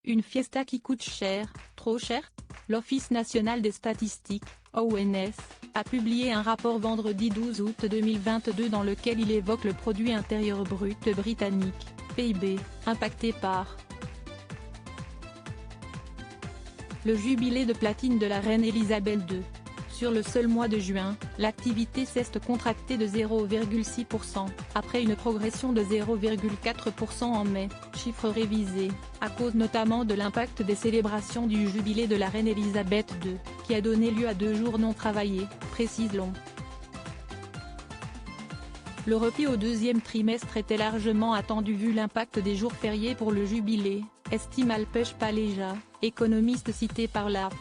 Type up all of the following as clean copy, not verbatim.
Une fiesta qui coûte cher, trop cher? L'Office national des statistiques, ONS, a publié un rapport vendredi 12 août 2022 dans lequel il évoque le produit intérieur brut britannique, PIB, impacté par le jubilé de platine de la reine Elisabeth II. Sur le seul mois de juin, l'activité s'est contractée de 0,6%, après une progression de 0,4% en mai, chiffre révisé, à cause notamment de l'impact des célébrations du jubilé de la reine Elisabeth II, qui a donné lieu à 2 jours non travaillés, précise l'ONU. Le repli au deuxième trimestre était largement attendu vu l'impact des jours fériés pour le jubilé, estime Alpesh Paleja, économiste cité par l'AF.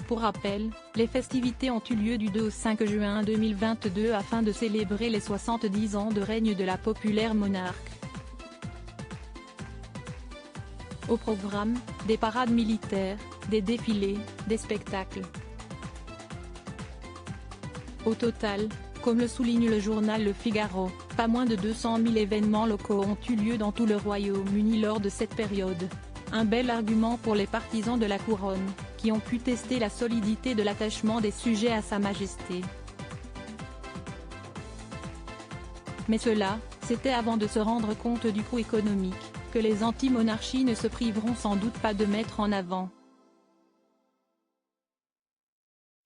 Pour rappel, les festivités ont eu lieu du 2 au 5 juin 2022 afin de célébrer les 70 ans de règne de la populaire monarque. Au programme, des parades militaires, des défilés, des spectacles. Au total, comme le souligne le journal Le Figaro, pas moins de 200 000 événements locaux ont eu lieu dans tout le Royaume-Uni lors de cette période. Un bel argument pour les partisans de la couronne, qui ont pu tester la solidité de l'attachement des sujets à Sa Majesté. Mais cela, c'était avant de se rendre compte du coût économique, que les anti-monarchies ne se priveront sans doute pas de mettre en avant.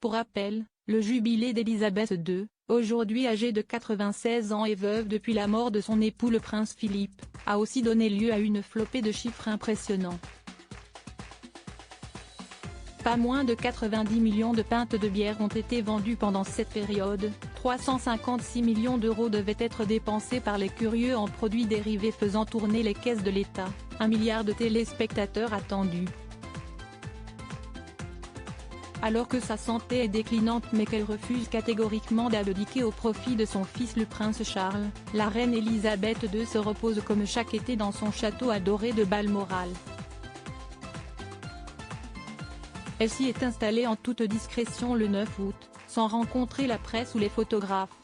Pour rappel, le jubilé d'Élisabeth II, aujourd'hui âgée de 96 ans et veuve depuis la mort de son époux le prince Philippe, a aussi donné lieu à une flopée de chiffres impressionnants. Pas moins de 90 millions de pintes de bière ont été vendues pendant cette période, 356 millions d'euros devaient être dépensés par les curieux en produits dérivés faisant tourner les caisses de l'État, 1 milliard de téléspectateurs attendus. Alors que sa santé est déclinante mais qu'elle refuse catégoriquement d'abdiquer au profit de son fils le prince Charles, la reine Elisabeth II se repose comme chaque été dans son château adoré de Balmoral. Elle s'y est installée en toute discrétion le 9 août, sans rencontrer la presse ou les photographes.